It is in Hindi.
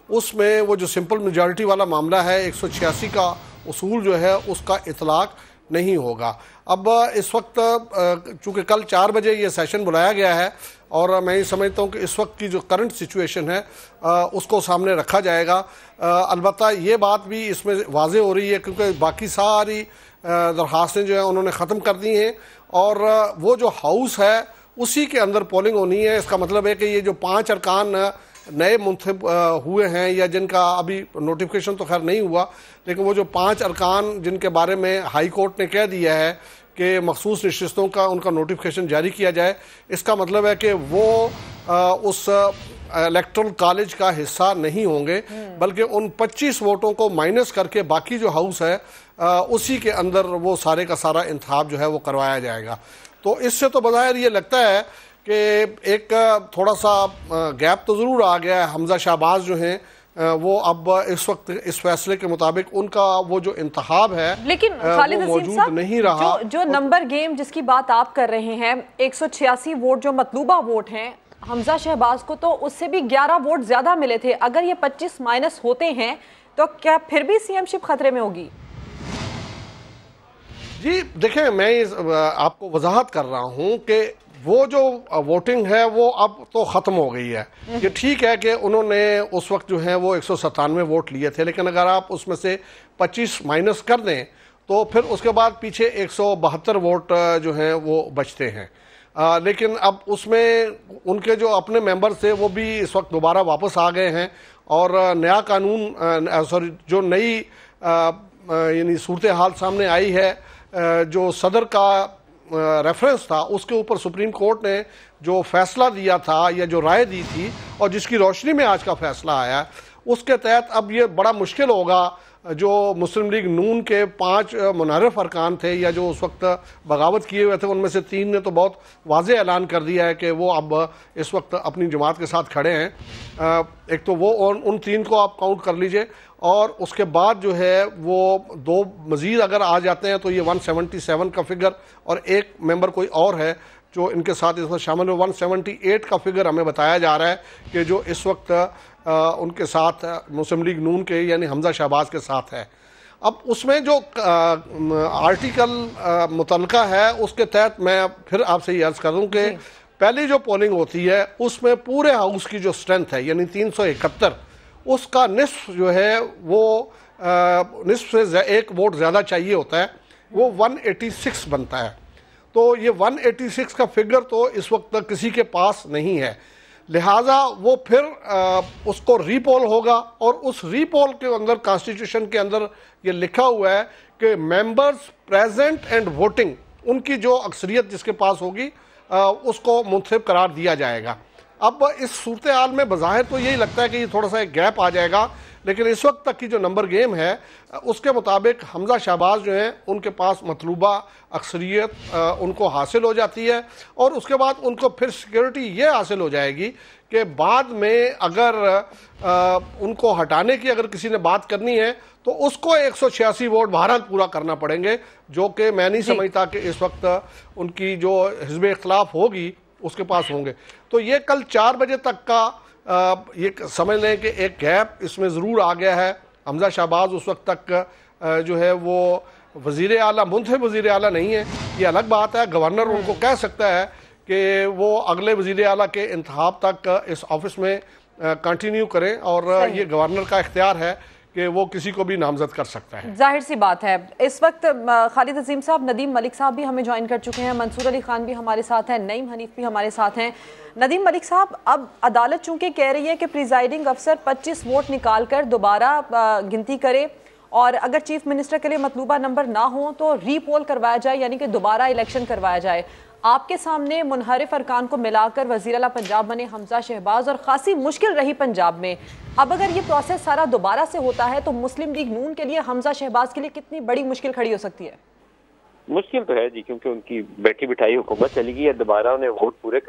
उसमें वो जो सिंपल मेजॉरिटी वाला मामला है 186 का उसूल जो है उसका इतलाक नहीं होगा। अब इस वक्त चूँकि कल 4 बजे ये सेशन बुलाया गया है और मैं ये समझता हूँ कि इस वक्त की जो करंट सिचुएशन है उसको सामने रखा जाएगा। अलबत्ता ये बात भी इसमें वाज़ेह हो रही है क्योंकि बाकी सारी दरख्वास्तें जो हैं उन्होंने ख़त्म कर दी हैं और वो जो हाउस है उसी के अंदर पोलिंग होनी है। इसका मतलब है कि ये जो 5 अरकान नए मुंतखब हुए हैं या जिनका अभी नोटिफिकेशन तो खैर नहीं हुआ, लेकिन वो जो 5 अरकान जिनके बारे में हाई कोर्ट ने कह दिया है कि मखसूस नशिस्तों का उनका नोटिफिकेशन जारी किया जाए, इसका मतलब है कि वो उस इलेक्टोरल कॉलेज का हिस्सा नहीं होंगे, बल्कि उन 25 वोटों को माइनस करके बाकी जो हाउस है उसी के अंदर वो सारे का सारा इंतखाब जो है वो करवाया जाएगा। तो इससे तो बज़ाहिर ये लगता है कि एक थोड़ा सा गैप तो ज़रूर आ गया है। हमजा शहबाज जो हैं वो अब इस वक्त इस फैसले के मुताबिक उनका वो जो इंतखाब है लेकिन खालिद मौजूद नहीं रहा। जो नंबर गेम जिसकी बात आप कर रहे हैं, 186 वोट जो मतलूबा वोट हैं, हमजा शहबाज को तो उससे भी 11 वोट ज्यादा मिले थे। अगर ये 25 माइनस होते हैं तो क्या फिर भी सीएमशिप खतरे में होगी? जी देखें, मैं आपको वजाहत कर रहा हूं कि वो जो वोटिंग है वो अब तो ख़त्म हो गई है। ये ठीक है कि उन्होंने उस वक्त जो है वो 197 वोट लिए थे, लेकिन अगर आप उसमें से 25 माइनस कर दें तो फिर उसके बाद पीछे 172 वोट जो हैं वो बचते हैं। लेकिन अब उसमें उनके जो अपने मेंबर थे वो भी इस वक्त दोबारा वापस आ गए हैं और नया कानून जो नई यानी सूरत हाल सामने आई है, जो सदर का रेफरेंस था उसके ऊपर सुप्रीम कोर्ट ने जो फैसला दिया था या जो राय दी थी और जिसकी रोशनी में आज का फैसला आया, उसके तहत अब ये बड़ा मुश्किल होगा। जो मुस्लिम लीग नून के 5 मुनहरफ अरकान थे या जो उस वक्त बगावत किए हुए थे, उनमें से 3 ने तो बहुत वाज़ेह ऐलान कर दिया है कि वो अब इस वक्त अपनी जमात के साथ खड़े हैं। एक तो वो उन 3 को आप काउंट कर लीजिए और उसके बाद जो है वो 2 मज़ीद अगर आ जाते हैं तो ये 177 का फिगर और एक मेंबर कोई और है जो इनके साथ इसमें शामिल है। 178 का फिगर हमें बताया जा रहा है कि जो इस वक्त उनके साथ मुस्लिम लीग नून के यानी हमजा शहबाज के साथ है। अब उसमें जो आर्टिकल मुतलका है उसके तहत मैं फिर आपसे ये अर्ज़ कर दूँ कि पहली जो पोलिंग होती है उसमें पूरे हाउस की जो स्ट्रेंथ है यानी 371, उसका निस्फ जो है वो निस्फ से 1 वोट ज़्यादा चाहिए होता है, वो 186 बनता है। तो ये 186 का फिगर तो इस वक्त तक किसी के पास नहीं है, लिहाजा वो फिर उसको रीपोल होगा और उस रीपोल के अंदर कॉन्स्टिट्यूशन के अंदर ये लिखा हुआ है कि मेंबर्स प्रेजेंट एंड वोटिंग, उनकी जो अक्सरियत जिसके पास होगी उसको मुंतखब करार दिया जाएगा। अब इस सूरत हाल में बज़ाहिर तो यही लगता है कि ये थोड़ा सा एक गैप आ जाएगा, लेकिन इस वक्त तक की जो नंबर गेम है उसके मुताबिक हमजा शहबाज जो हैं उनके पास मतलूबा अक्सरियत उनको हासिल हो जाती है और उसके बाद उनको फिर सिक्योरिटी ये हासिल हो जाएगी कि बाद में अगर उनको हटाने की अगर किसी ने बात करनी है तो उसको 186 वोट बहरहाल पूरा करना पड़ेंगे, जो कि मैं नहीं समझता कि इस वक्त उनकी जो हिज़्ब इख्तिलाफ होगी उसके पास होंगे। तो ये कल 4 बजे तक का ये समझ लें कि एक गैप इसमें ज़रूर आ गया है। हमजा शहबाज उस वक्त तक जो है वो वज़ीर आला मुंतखब वज़ीर आला नहीं है, ये अलग बात है। गवर्नर उनको कह सकता है कि वो अगले वज़ीर आला के इंतखाब तक इस ऑफिस में कंटिन्यू करें और ये गवर्नर का इख्तियार है कि वो किसी को भी नामजद कर सकता है। जाहिर सी बात है। इस वक्त खालिद अजीम साहब, नदीम मलिक साहब भी हमें ज्वाइन कर चुके हैं, मंसूर अली खान भी हमारे साथ हैं, नईम हनीफ भी हमारे साथ हैं। नदीम मलिक साहब, अब अदालत चूंकि कह रही है कि प्रिजाइडिंग अफसर 25 वोट निकाल कर दोबारा गिनती करे और अगर चीफ मिनिस्टर के लिए मतलूबा नंबर ना हो तो रीपोल करवाया जाए, यानी कि दोबारा इलेक्शन करवाया जाए। आपके सामने मुनहरिफ अरकान को मिलाकर वज़ीर आला पंजाब बने हमजा शहबाज और खासी मुश्किल रही पंजाब में। अब अगर ये प्रोसेस सारा दोबारा से होता है तो मुस्लिम लीग नून के लिए, हमजा शहबाज के लिए कितनी बड़ी मुश्किल खड़ी हो सकती है? मुश्किल तो है जी, क्योंकि उनकी बैठी बिठाई हुकूमत चली गई है, दोबारा उन्हें वोट पूरे